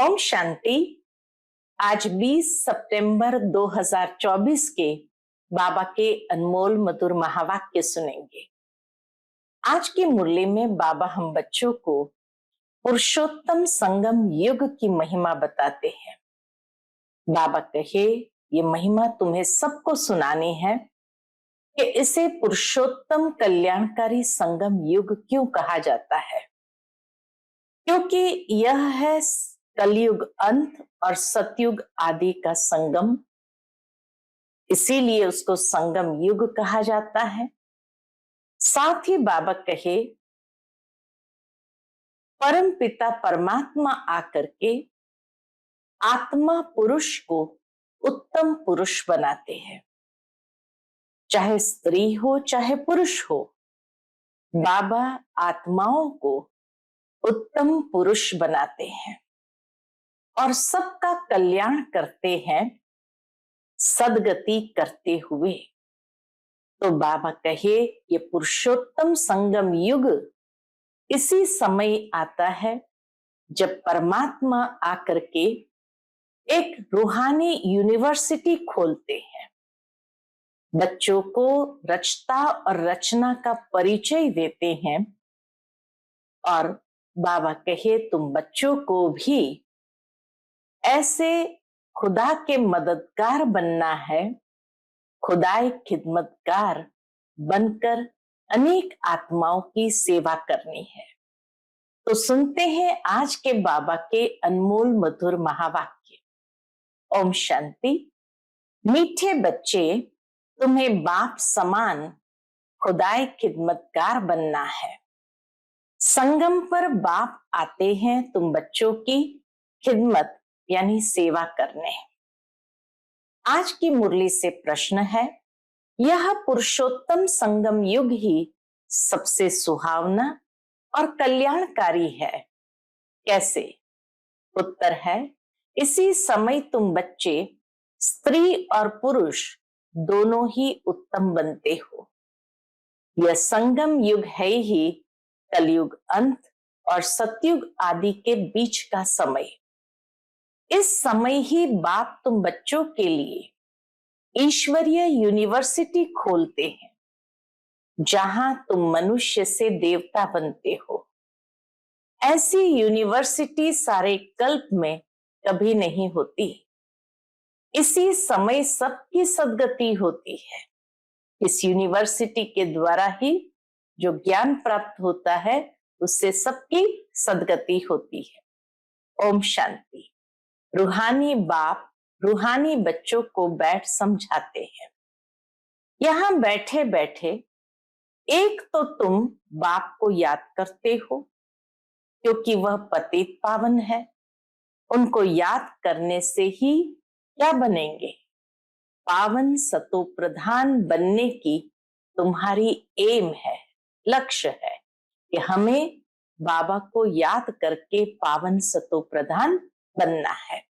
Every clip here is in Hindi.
ओम शांति। आज 20 सितंबर 2024 के बाबा के अनमोल मधुर महावाक्य सुनेंगे। आज की मुरली में बाबा हम बच्चों को पुरुषोत्तम संगम युग की महिमा बताते हैं। बाबा कहे ये महिमा तुम्हें सबको सुनानी है कि इसे पुरुषोत्तम कल्याणकारी संगम युग क्यों कहा जाता है, क्योंकि यह है कलयुग अंत और सतयुग आदि का संगम, इसीलिए उसको संगम युग कहा जाता है। साथ ही बाबा कहे परम पिता परमात्मा आकर के आत्मा पुरुष को उत्तम पुरुष बनाते हैं। चाहे स्त्री हो चाहे पुरुष हो, बाबा आत्माओं को उत्तम पुरुष बनाते हैं और सबका कल्याण करते हैं सदगति करते हुए। तो बाबा कहे ये पुरुषोत्तम संगम युग इसी समय आता है जब परमात्मा आकर के एक रूहानी यूनिवर्सिटी खोलते हैं, बच्चों को रचता और रचना का परिचय देते हैं। और बाबा कहे तुम बच्चों को भी ऐसे खुदा के मददगार बनना है, खुदाई खिदमतगार बनकर अनेक आत्माओं की सेवा करनी है। तो सुनते हैं आज के बाबा के अनमोल मधुर महावाक्य। ओम शांति। मीठे बच्चे, तुम्हें बाप समान खुदाई खिदमतगार बनना है। संगम पर बाप आते हैं तुम बच्चों की खिदमत यानी सेवा करने। आज की मुरली से प्रश्न है, यह पुरुषोत्तम संगम युग ही सबसे सुहावना और कल्याणकारी है, कैसे? उत्तर है, इसी समय तुम बच्चे स्त्री और पुरुष दोनों ही उत्तम बनते हो। यह संगम युग है ही कलयुग अंत और सतयुग आदि के बीच का समय। इस समय ही बाप तुम बच्चों के लिए ईश्वरीय यूनिवर्सिटी खोलते हैं, जहां तुम मनुष्य से देवता बनते हो। ऐसी यूनिवर्सिटी सारे कल्प में कभी नहीं होती। इसी समय सबकी सदगति होती है। इस यूनिवर्सिटी के द्वारा ही जो ज्ञान प्राप्त होता है उससे सबकी सदगति होती है। ओम शांति। रूहानी बाप रूहानी बच्चों को बैठ समझाते हैं। यहां बैठे बैठे एक तो तुम बाप को याद करते हो, क्योंकि वह पतित पावन है। उनको याद करने से ही क्या बनेंगे? पावन सतो प्रधान बनने की तुम्हारी एम है, लक्ष्य है कि हमें बाबा को याद करके पावन सतो प्रधान बनना है।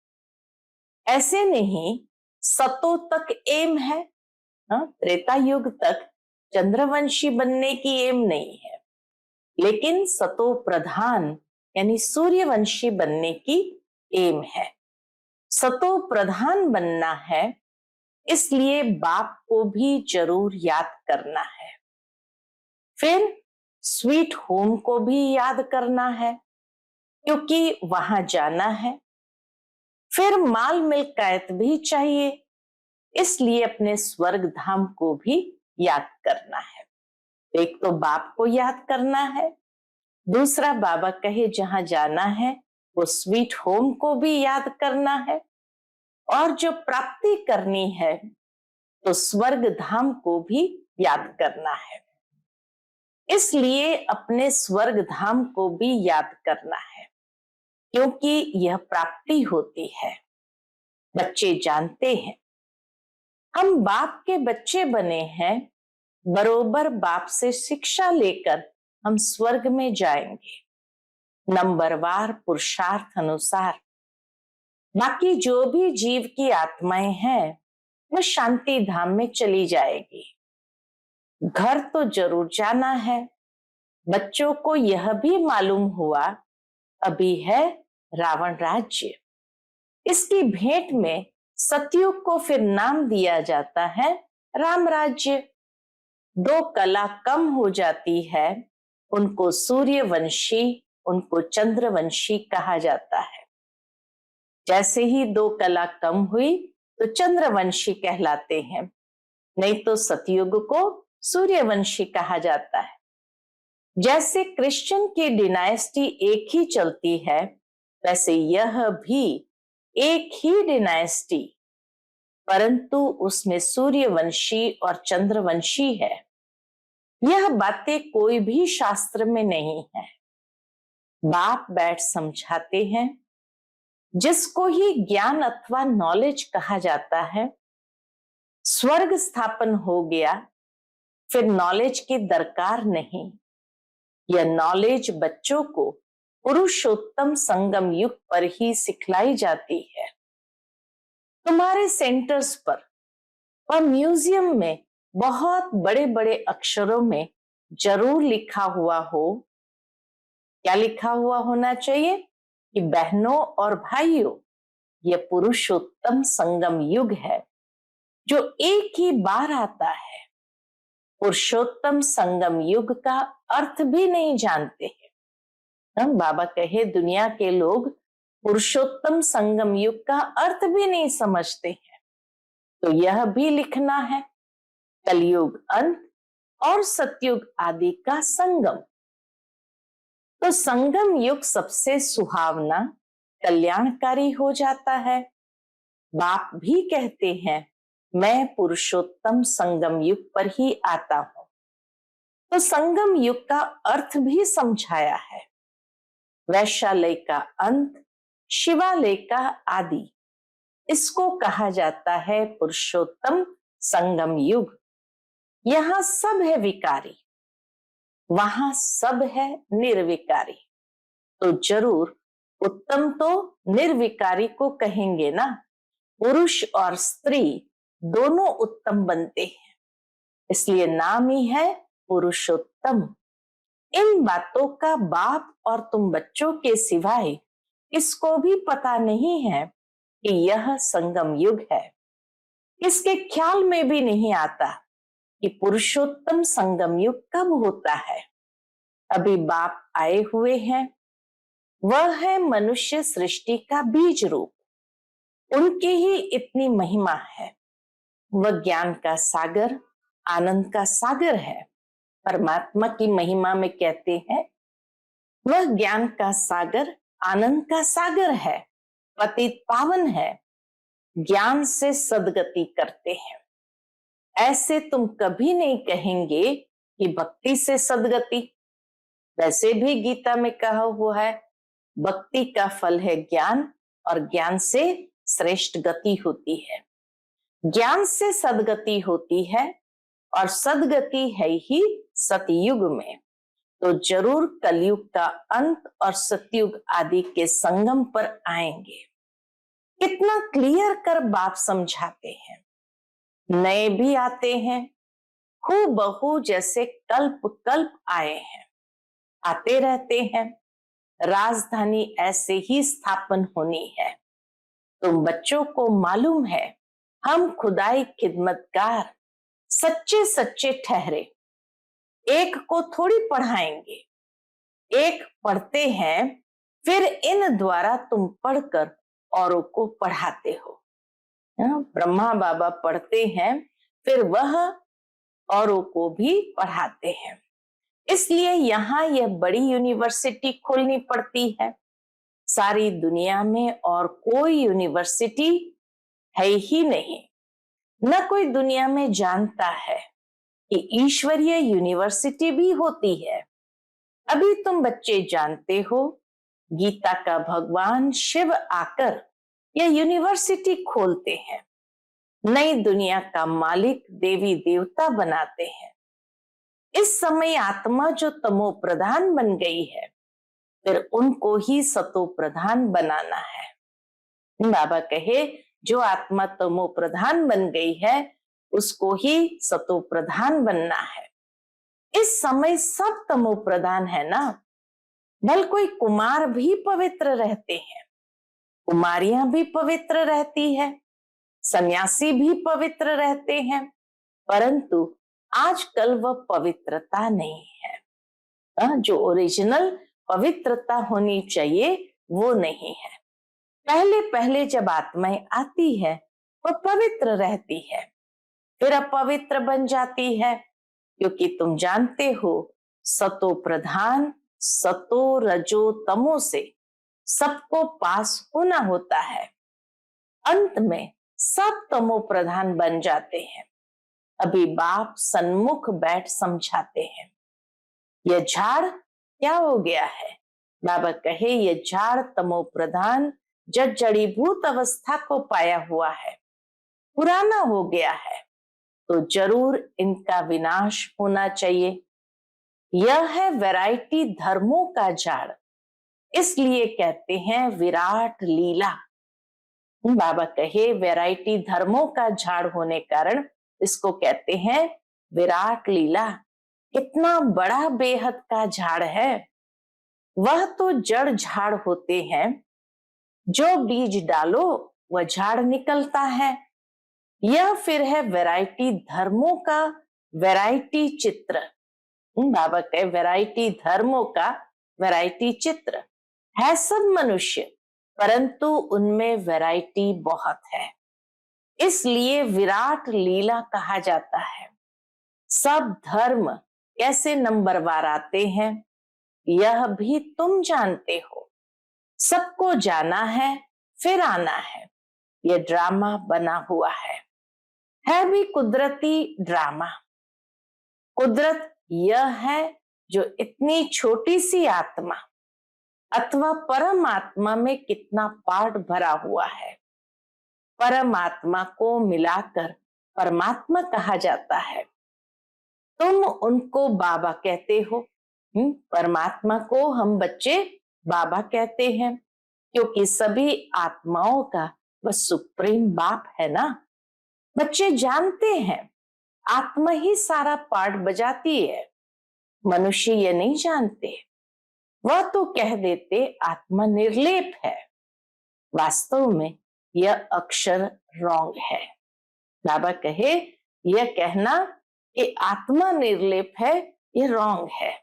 ऐसे नहीं सतो तक एम है, त्रेता युग तक चंद्रवंशी बनने की एम नहीं है, लेकिन सतो प्रधान यानी सूर्यवंशी बनने की एम है। सतो प्रधान बनना है, इसलिए बाप को भी जरूर याद करना है। फिर स्वीट होम को भी याद करना है, क्योंकि वहां जाना है। फिर माल मिल्कियत भी चाहिए, इसलिए अपने स्वर्ग धाम को भी याद करना है। एक तो बाप को याद करना है, दूसरा बाबा कहे जहां जाना है वो स्वीट होम को भी याद करना है, और जो प्राप्ति करनी है तो स्वर्ग धाम को भी याद करना है। इसलिए अपने स्वर्ग धाम को भी याद करना है, क्योंकि यह प्राप्ति होती है। बच्चे जानते हैं हम बाप के बच्चे बने हैं, बरोबर बाप से शिक्षा लेकर हम स्वर्ग में जाएंगे, नंबरवार पुरुषार्थ अनुसार। बाकी जो भी जीव की आत्माएं हैं वो शांति धाम में चली जाएगी। घर तो जरूर जाना है। बच्चों को यह भी मालूम हुआ अभी है रावण राज्य, इसकी भेंट में सतयुग को फिर नाम दिया जाता है राम राज्य। दो कला कम हो जाती है, उनको सूर्यवंशी, उनको चंद्रवंशी कहा जाता है। जैसे ही दो कला कम हुई तो चंद्रवंशी कहलाते हैं, नहीं तो सतयुग को सूर्यवंशी कहा जाता है। जैसे क्रिश्चियन की डिनाइस्टी एक ही चलती है, वैसे यह भी एक ही डिनाइस्टी, परंतु उसमें सूर्यवंशी और चंद्रवंशी है। यह बातें कोई भी शास्त्र में नहीं है। बाप बैठ समझाते हैं। जिसको ही ज्ञान अथवा नॉलेज कहा जाता है, स्वर्ग स्थापन हो गया, फिर नॉलेज की दरकार नहीं। यह नॉलेज बच्चों को पुरुषोत्तम संगम युग पर ही सिखलाई जाती है। तुम्हारे सेंटर्स पर और म्यूजियम में बहुत बड़े बड़े अक्षरों में जरूर लिखा हुआ हो। क्या लिखा हुआ होना चाहिए कि बहनों और भाइयों, यह पुरुषोत्तम संगम युग है जो एक ही बार आता है। पुरुषोत्तम संगम युग का अर्थ भी नहीं जानते हैं। बाबा कहे दुनिया के लोग पुरुषोत्तम संगम युग का अर्थ भी नहीं समझते हैं। तो यह भी लिखना है कलयुग अंत और सतयुग आदि का संगम। तो संगम युग सबसे सुहावना, कल्याणकारी हो जाता है। बाप भी कहते हैं मैं पुरुषोत्तम संगम युग पर ही आता हूं। तो संगम युग का अर्थ भी समझाया है। वैशालय का अंत, शिवालय का आदि, इसको कहा जाता है पुरुषोत्तम संगम युग। यहां सब है विकारी, वहां सब है निर्विकारी। तो जरूर उत्तम तो निर्विकारी को कहेंगे ना। पुरुष और स्त्री दोनों उत्तम बनते हैं, इसलिए नाम ही है पुरुषोत्तम। इन बातों का बाप और तुम बच्चों के सिवाय किसको भी पता नहीं है कि यह संगम युग है। इसके ख्याल में भी नहीं आता कि पुरुषोत्तम संगम युग कब होता है। अभी बाप आए हुए हैं, वह है मनुष्य सृष्टि का बीज रूप। उनकी ही इतनी महिमा है। वह ज्ञान का सागर, आनंद का सागर है। परमात्मा की महिमा में कहते हैं वह ज्ञान का सागर, आनंद का सागर है, पतित पावन है, ज्ञान से सदगति करते हैं। ऐसे तुम कभी नहीं कहेंगे कि भक्ति से सदगति। वैसे भी गीता में कहा हुआ है भक्ति का फल है ज्ञान और ज्ञान से श्रेष्ठ गति होती है। ज्ञान से सदगति होती है और सदगति है ही सतयुग में। तो जरूर कलयुग का अंत और सतयुग आदि के संगम पर आएंगे। कितना क्लियर कर बाप समझाते हैं। नए भी आते हैं, हूबहू जैसे कल्प कल्प आए हैं, आते रहते हैं। राजधानी ऐसे ही स्थापन होनी है। तुम बच्चों को मालूम है हम खुदाई खिदमतगार सच्चे सच्चे ठहरे। एक को थोड़ी पढ़ाएंगे, एक पढ़ते हैं, फिर इन द्वारा तुम पढ़कर औरों को पढ़ाते हो। ब्रह्मा बाबा पढ़ते हैं, फिर वह औरों को भी पढ़ाते हैं। इसलिए यहाँ यह बड़ी यूनिवर्सिटी खोलनी पड़ती है। सारी दुनिया में और कोई यूनिवर्सिटी है ही नहीं। न कोई दुनिया में जानता है कि ईश्वरीय यूनिवर्सिटी भी होती है। अभी तुम बच्चे जानते हो गीता का भगवान शिव आकर यह यूनिवर्सिटी खोलते हैं, नई दुनिया का मालिक देवी देवता बनाते हैं। इस समय आत्मा जो तमो प्रधान बन गई है, फिर उनको ही सतो प्रधान बनाना है। बाबा कहे जो आत्मा तमो प्रधान बन गई है उसको ही सतो प्रधान बनना है। इस समय सब तमो प्रधान है ना। भल कोई कुमार भी पवित्र रहते हैं, कुमारियां भी पवित्र रहती है, सन्यासी भी पवित्र रहते हैं, परंतु आजकल वह पवित्रता नहीं है। जो ओरिजिनल पवित्रता होनी चाहिए वो नहीं है। पहले पहले जब आत्माएं आती है वह पवित्र रहती है, फिर अपवित्र बन जाती है, क्योंकि तुम जानते हो सतो प्रधान सतो रजो तमो से सबको पास होना होता है। अंत में सब तमो प्रधान बन जाते हैं। अभी बाप सन्मुख बैठ समझाते हैं, यह झाड़ क्या हो गया है। बाबा कहे यह झाड़ तमो प्रधान जड़ीभूत अवस्था को पाया हुआ है, पुराना हो गया है, तो जरूर इनका विनाश होना चाहिए। यह है वैरायटी धर्मों का झाड़, इसलिए कहते हैं विराट लीला। बाबा कहे वैरायटी धर्मों का झाड़ होने कारण इसको कहते हैं विराट लीला। कितना बड़ा बेहद का झाड़ है। वह तो जड़ झाड़ होते हैं, जो बीज डालो वह झाड़ निकलता है। यह फिर है वैरायटी धर्मों का वैरायटी चित्र। बाबा कहे वैरायटी धर्मों का वैरायटी चित्र है। सब मनुष्य, परंतु उनमें वैरायटी बहुत है, इसलिए विराट लीला कहा जाता है। सब धर्म कैसे नंबरवार आते हैं यह भी तुम जानते हो। सबको जाना है फिर आना है, यह ड्रामा बना हुआ है भी कुदरती ड्रामा। कुदरत यह है जो इतनी छोटी सी आत्मा अथवा परमात्मा में कितना पार्ट भरा हुआ है। परमात्मा को मिलाकर परमात्मा कहा जाता है। तुम उनको बाबा कहते हो। परमात्मा को हम बच्चे बाबा कहते हैं, क्योंकि सभी आत्माओं का वह सुप्रीम बाप है ना। बच्चे जानते हैं आत्मा ही सारा पार्ट बजाती है, मनुष्य ये नहीं जानते। वह तो कह देते आत्मा निर्लेप है, वास्तव में यह अक्षर रॉन्ग है। बाबा कहे यह कहना कि आत्मा निर्लेप है यह रॉन्ग है।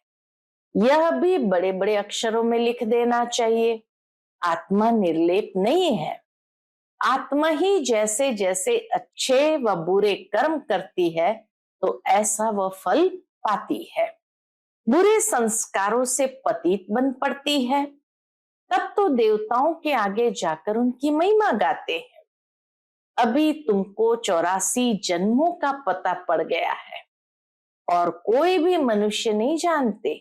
यह भी बड़े बड़े अक्षरों में लिख देना चाहिए, आत्मा निर्लेप नहीं है। आत्मा ही जैसे जैसे अच्छे व बुरे कर्म करती है तो ऐसा वह फल पाती है। बुरे संस्कारों से पतित बन पड़ती है, तब तो देवताओं के आगे जाकर उनकी महिमा गाते हैं। अभी तुमको 84 जन्मों का पता पड़ गया है और कोई भी मनुष्य नहीं जानते।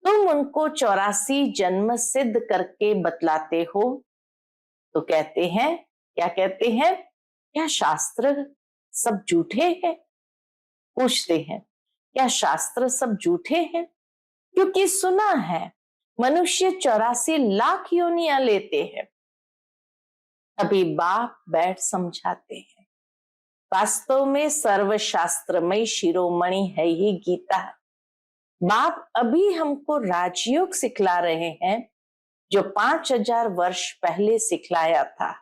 तुम उनको 84 जन्म सिद्ध करके बतलाते हो, तो कहते हैं क्या कहते हैं, क्या शास्त्र सब झूठे हैं। पूछते हैं क्या शास्त्र सब झूठे हैं, क्योंकि सुना है मनुष्य 84 लाख योनियां लेते हैं। अभी बाप बैठ समझाते हैं, वास्तव में सर्वशास्त्रमय शिरोमणि है ही गीता। बाप अभी हमको राजयोग सिखला रहे हैं, जो 5000 वर्ष पहले सिखलाया था।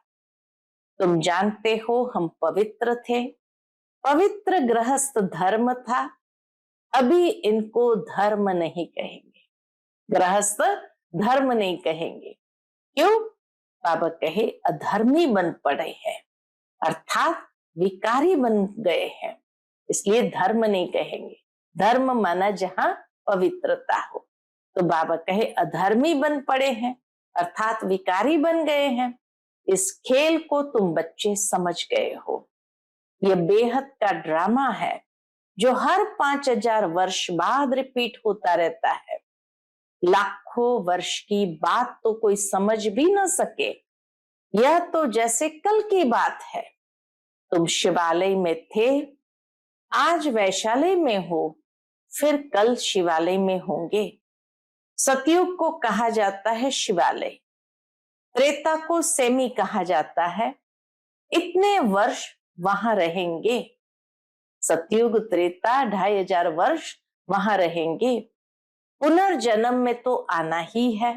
तुम जानते हो हम पवित्र थे, पवित्र गृहस्थ धर्म था। अभी इनको धर्म नहीं कहेंगे, गृहस्थ धर्म नहीं कहेंगे। क्यों? बाबा कहे अधर्मी बन पड़े हैं, अर्थात विकारी बन गए हैं, इसलिए धर्म नहीं कहेंगे। धर्म माना जहां पवित्रता हो। तो बाबा कहे अधर्मी बन पड़े हैं, अर्थात विकारी बन गए हैं। इस खेल को तुम बच्चे समझ गए हो। यह बेहद का ड्रामा है जो हर 5000 वर्ष बाद रिपीट होता रहता है। लाखों वर्ष की बात तो कोई समझ भी न सके। यह तो जैसे कल की बात है। तुम शिवालय में थे, आज वैशाली में हो, फिर कल शिवालय में होंगे। सतयुग को कहा जाता है शिवालय, त्रेता को सेमी कहा जाता है। इतने वर्ष वहां रहेंगे। सतयुग त्रेता 2500 वर्ष वहां रहेंगे। पुनर्जन्म में तो आना ही है।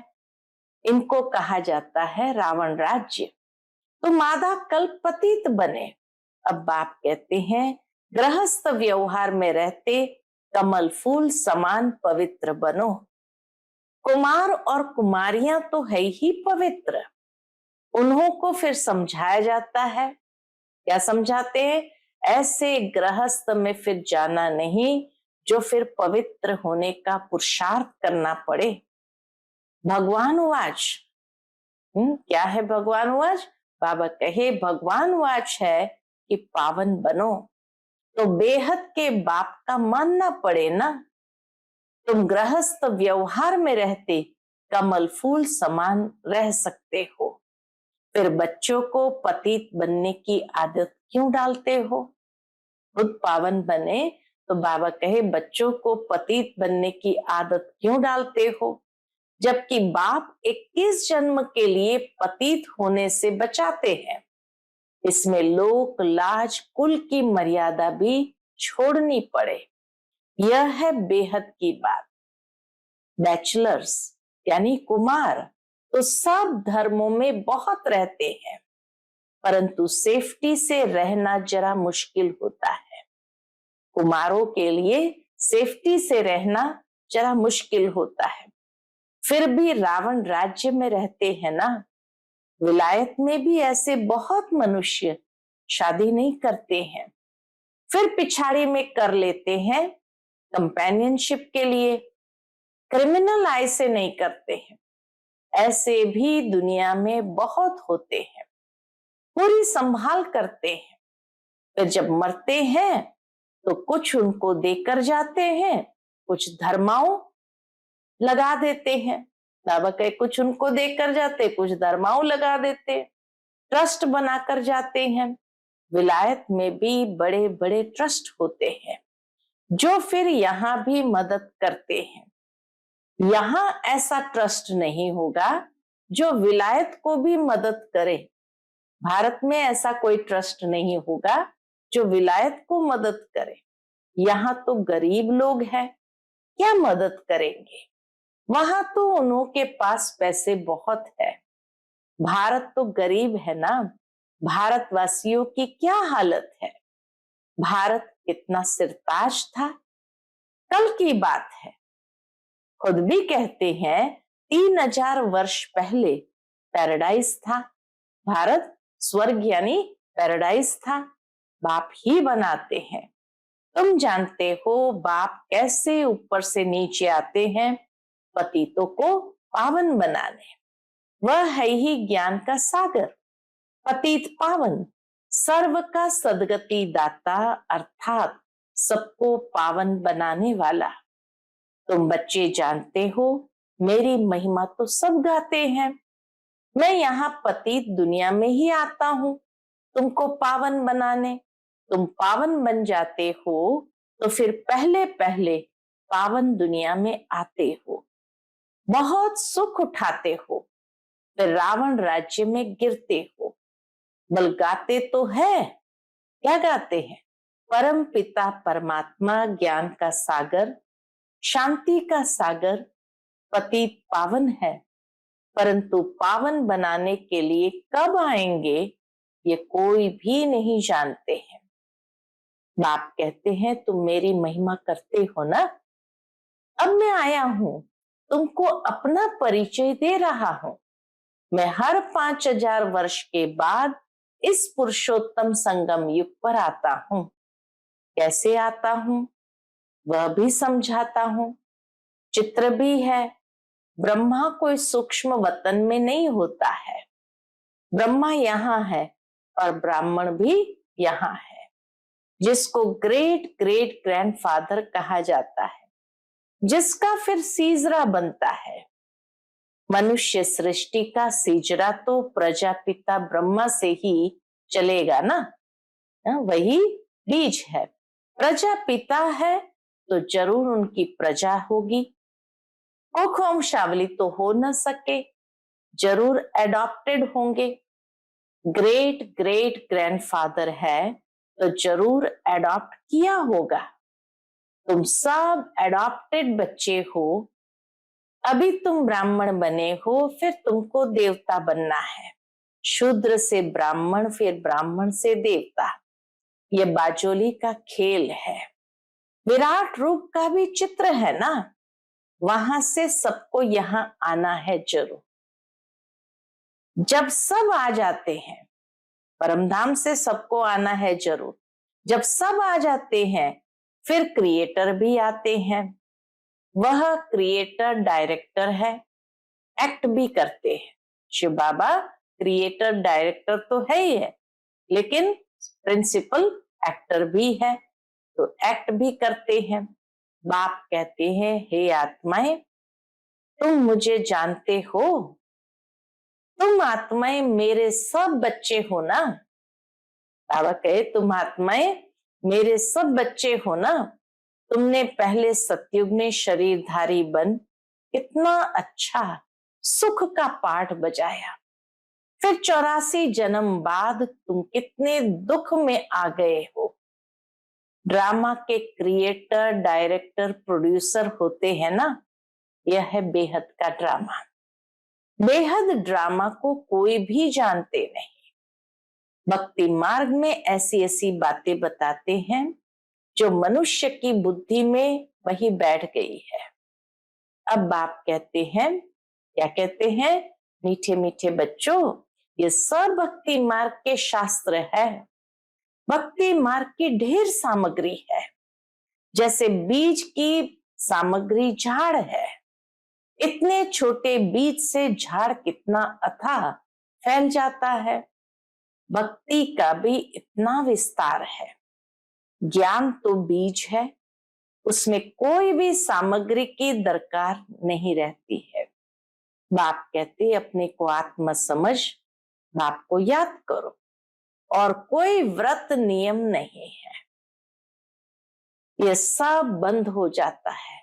इनको कहा जाता है रावण राज्य। तो मादा कल पतित बने। अब बाप कहते हैं गृहस्थ व्यवहार में रहते कमल फूल समान पवित्र बनो। कुमार और कुमारियां तो है ही पवित्र, उन्हों को फिर समझाया जाता है। क्या समझाते हैं? ऐसे गृहस्थ में फिर जाना नहीं जो फिर पवित्र होने का पुरुषार्थ करना पड़े। भगवान वाच, क्या है भगवान वाच? बाबा कहे भगवान वाच है कि पावन बनो। तो बेहद के बाप का मानना पड़े ना। तुम गृहस्थ व्यवहार में रहते कमल फूल समान रह सकते हो, फिर बच्चों को पतित बनने की आदत क्यों डालते हो? खुद पावन बने तो बाबा कहे बच्चों को पतित बनने की आदत क्यों डालते हो, जबकि बाप 21 जन्म के लिए पतित होने से बचाते हैं। इसमें लोक लाज कुल की मर्यादा भी छोड़नी पड़े। यह है बेहद की बात। बैचलर्स यानी कुमार तो सब धर्मों में बहुत रहते हैं, परंतु सेफ्टी से रहना जरा मुश्किल होता है। कुमारों के लिए सेफ्टी से रहना जरा मुश्किल होता है। फिर भी रावण राज्य में रहते हैं ना। विलायत में भी ऐसे बहुत मनुष्य शादी नहीं करते हैं, फिर पिछाड़ी में कर लेते हैं कंपेनियनशिप के लिए। क्रिमिनल आई से नहीं करते हैं, ऐसे भी दुनिया में बहुत होते हैं, पूरी संभाल करते हैं। फिर जब मरते हैं तो कुछ उनको देकर जाते हैं, कुछ धर्माओं लगा देते हैं। बाबा कहे कुछ उनको देकर जाते, कुछ धर्माओं लगा देते, ट्रस्ट बनाकर जाते हैं। विलायत में भी बड़े बड़े ट्रस्ट होते हैं जो फिर यहाँ भी मदद करते हैं। यहाँ ऐसा ट्रस्ट नहीं होगा जो विलायत को भी मदद करे। भारत में ऐसा कोई ट्रस्ट नहीं होगा जो विलायत को मदद करे। यहाँ तो गरीब लोग हैं, क्या मदद करेंगे? वहां तो उन्हों के पास पैसे बहुत है। भारत तो गरीब है ना। भारतवासियों की क्या हालत है? भारत कितना सिरताज था, कल की बात है। खुद भी कहते हैं 3000 वर्ष पहले पैराडाइज था। भारत स्वर्ग यानी पैराडाइज था। बाप ही बनाते हैं। तुम जानते हो बाप कैसे ऊपर से नीचे आते हैं पतितों को पावन बनाने। वह है ही ज्ञान का सागर, पतित पावन, सर्व का सदगति दाता, अर्थात सबको पावन बनाने वाला। तुम बच्चे जानते हो मेरी महिमा तो सब गाते हैं। मैं यहाँ पतित दुनिया में ही आता हूँ तुमको पावन बनाने। तुम पावन बन जाते हो तो फिर पहले पहले पावन दुनिया में आते हो, बहुत सुख उठाते हो, फिर रावण राज्य में गिरते हो। बल गाते तो है, क्या गाते हैं? परम पिता परमात्मा ज्ञान का सागर, शांति का सागर, पतित पावन है, परंतु पावन बनाने के लिए कब आएंगे ये कोई भी नहीं जानते हैं। बाप कहते हैं तुम मेरी महिमा करते हो ना। अब मैं आया हूं, तुमको अपना परिचय दे रहा हूं। मैं हर 5000 वर्ष के बाद इस पुरुषोत्तम संगम युग पर आता हूं। कैसे आता हूं वह भी समझाता हूं। चित्र भी है। ब्रह्मा कोई सूक्ष्म वतन में नहीं होता है। ब्रह्मा यहाँ है और ब्राह्मण भी यहाँ है, जिसको ग्रेट ग्रेट ग्रैंडफादर कहा जाता है, जिसका फिर सीजरा बनता है। मनुष्य सृष्टि का सीजरा तो प्रजापिता ब्रह्मा से ही चलेगा ना। वही बीज है। प्रजापिता है तो जरूर उनकी प्रजा होगी। कुख वंशावली तो हो न सके, जरूर एडॉप्टेड होंगे। ग्रेट ग्रेट ग्रैंडफादर है तो जरूर एडॉप्ट किया होगा। तुम सब एडॉप्टेड बच्चे हो। अभी तुम ब्राह्मण बने हो, फिर तुमको देवता बनना है। शूद्र से ब्राह्मण, फिर ब्राह्मण से देवता। ये बाजोली का खेल है। विराट रूप का भी चित्र है ना, वहां से सबको यहां आना है जरूर। जब सब आ जाते हैं, परमधाम से सबको आना है जरूर। जब सब आ जाते हैं, फिर क्रिएटर भी आते हैं। वह क्रिएटर डायरेक्टर है, एक्ट भी करते हैं। शिव बाबा क्रिएटर डायरेक्टर तो है ही है, लेकिन प्रिंसिपल एक्टर भी है, तो एक्ट भी करते हैं। बाप कहते हैं, हे आत्माएं, तुम मुझे जानते हो, तुम आत्माएं मेरे सब बच्चे हो ना। बाबा कहे, तुम आत्माएं मेरे सब बच्चे हो ना। तुमने पहले सतयुग में शरीरधारी बन कितना अच्छा सुख का पाठ बजाया, फिर 84 जन्म बाद तुम कितने दुख में आ गए हो। ड्रामा के क्रिएटर, डायरेक्टर, प्रोड्यूसर होते हैं ना, यह है बेहद का ड्रामा। बेहद ड्रामा को कोई भी जानते नहीं। भक्ति मार्ग में ऐसी ऐसी बातें बताते हैं जो मनुष्य की बुद्धि में वही बैठ गई है। अब बाप कहते हैं, क्या कहते हैं, मीठे मीठे बच्चों, ये सब भक्ति मार्ग के शास्त्र है। भक्ति मार्ग की ढेर सामग्री है। जैसे बीज की सामग्री झाड़ है, इतने छोटे बीज से झाड़ कितना अथाह फैल जाता है। भक्ति का भी इतना विस्तार है। ज्ञान तो बीज है, उसमें कोई भी सामग्री की दरकार नहीं रहती है। बाप कहते, अपने को आत्मा समझ, बाप को याद करो, और कोई व्रत नियम नहीं है। यह सब बंद हो जाता है।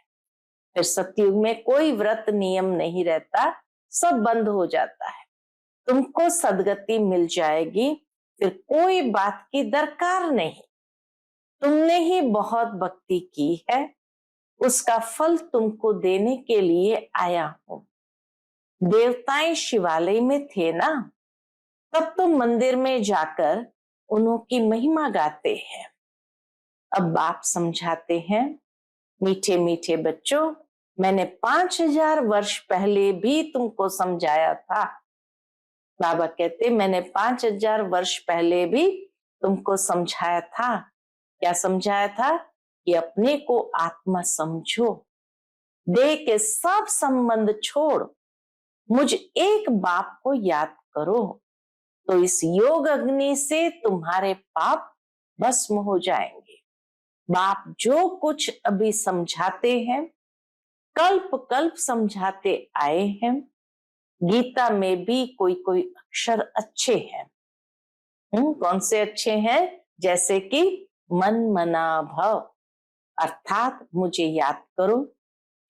फिर सतयुग में कोई व्रत नियम नहीं रहता, सब बंद हो जाता है। तुमको सदगति मिल जाएगी, फिर कोई बात की दरकार नहीं। तुमने ही बहुत भक्ति की है, उसका फल तुमको देने के लिए आया हूं। देवताएं शिवालय में थे ना, तब तुम मंदिर में जाकर उन्होंने महिमा गाते हैं। अब बाप समझाते हैं, मीठे मीठे बच्चों, मैंने 5000 वर्ष पहले भी तुमको समझाया था। बाबा कहते, मैंने 5000 वर्ष पहले भी तुमको समझाया था। क्या समझाया था? कि अपने को आत्मा समझो, देह के सब संबंध छोड़, मुझ एक बाप को याद करो, तो इस योग अग्नि से तुम्हारे पाप भस्म हो जाएंगे। बाप जो कुछ अभी समझाते हैं, कल्प कल्प समझाते आए हैं। गीता में भी कोई कोई अक्षर अच्छे हैं। कौन से अच्छे हैं? जैसे कि मन मना भव, अर्थात मुझे याद करो।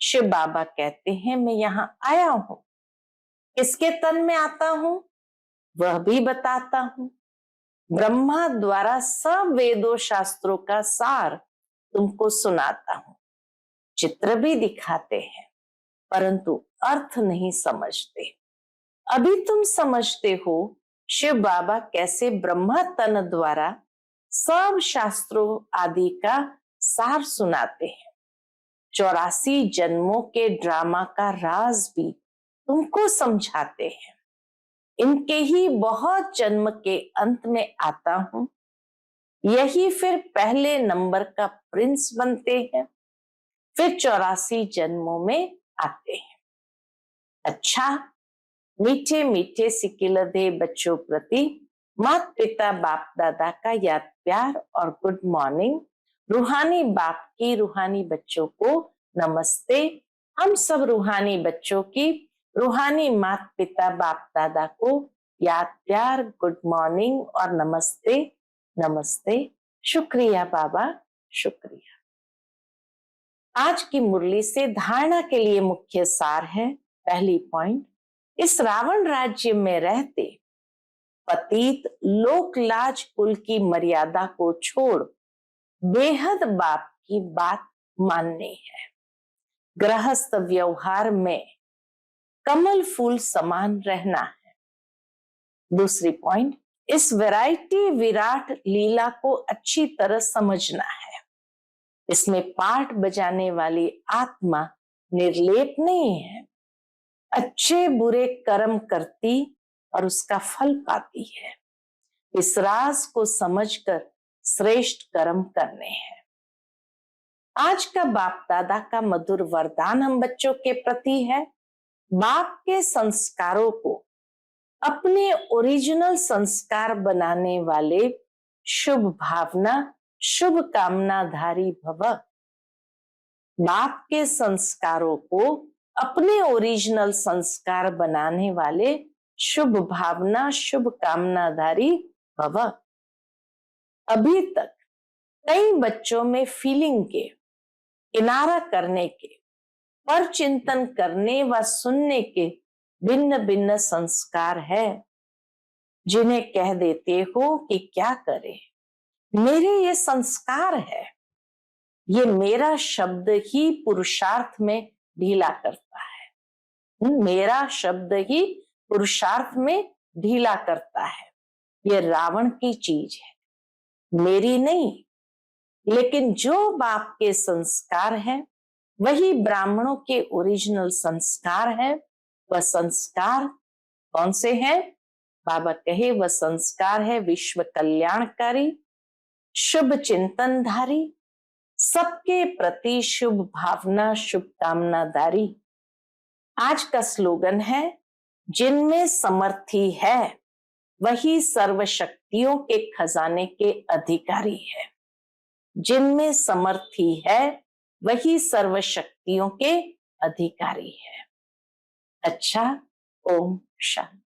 शिव बाबा कहते हैं, मैं यहां आया हूं, किसके तन में आता हूं वह भी बताता हूं। ब्रह्मा द्वारा सब वेदों शास्त्रों का सार तुमको सुनाता हूं, चित्र भी दिखाते हैं, परंतु अर्थ नहीं समझते। अभी तुम समझते हो शिव बाबा कैसे ब्रह्मा तन द्वारा सब शास्त्रों आदि का सार सुनाते हैं। 84 जन्मों के ड्रामा का राज भी तुमको समझाते हैं। इनके ही बहुत जन्म के अंत में आता हूं, यही फिर पहले नंबर का प्रिंस बनते हैं, फिर 84 जन्मों में आते हैं। अच्छा, मीठे मीठे सिकिलधे बच्चों प्रति माता पिता बाप दादा का याद प्यार और गुड मॉर्निंग। रूहानी बाप की रूहानी बच्चों को नमस्ते। हम सब रूहानी बच्चों की रूहानी माता पिता बाप दादा को याद प्यार, गुड मॉर्निंग और नमस्ते नमस्ते। शुक्रिया बाबा, शुक्रिया। आज की मुरली से धारणा के लिए मुख्य सार है। पहली पॉइंट, इस रावण राज्य में रहते पतित लोकलाज कुल की मर्यादा को छोड़ बेहद बाप की बात माननी है। गृहस्थ व्यवहार में कमल फूल समान रहना है। दूसरी पॉइंट, इस वैरायटी विराट लीला को अच्छी तरह समझना है। इसमें पाठ बजाने वाली आत्मा निर्लेप नहीं है, अच्छे बुरे कर्म करती और उसका फल पाती है। इस राज को समझकर श्रेष्ठ कर्म करने हैं। आज का बाप दादा का मधुर वरदान हम बच्चों के प्रति है, बाप के संस्कारों को अपने ओरिजिनल संस्कार बनाने वाले शुभ भावना शुभ कामनाधारी भव। बाप के संस्कारों को अपने ओरिजिनल संस्कार बनाने वाले शुभ भावना शुभ कामनाधारी भव। अभी तक कई बच्चों में फीलिंग के, किनारा करने के, पर चिंतन करने व सुनने के भिन्न भिन्न संस्कार है, जिन्हें कह देते हो कि क्या करें, मेरे ये संस्कार है। ये मेरा शब्द ही पुरुषार्थ में ढीला करता है, मेरा शब्द ही पुरुषार्थ में ढीला करता है। ये रावण की चीज है, मेरी नहीं। लेकिन जो बाप के संस्कार है वही ब्राह्मणों के ओरिजिनल संस्कार है। वह संस्कार कौन से हैं? बाबा कहे वह संस्कार है विश्व कल्याणकारी, शुभ चिंतनधारी, सबके प्रति शुभ भावना शुभ कामनाधारी। आज का स्लोगन है, जिनमें समर्थी है वही सर्वशक्तियों के खजाने के अधिकारी है। जिनमें समर्थी है वही सर्वशक्तियों के अधिकारी है। अच्छा, ओम शांति।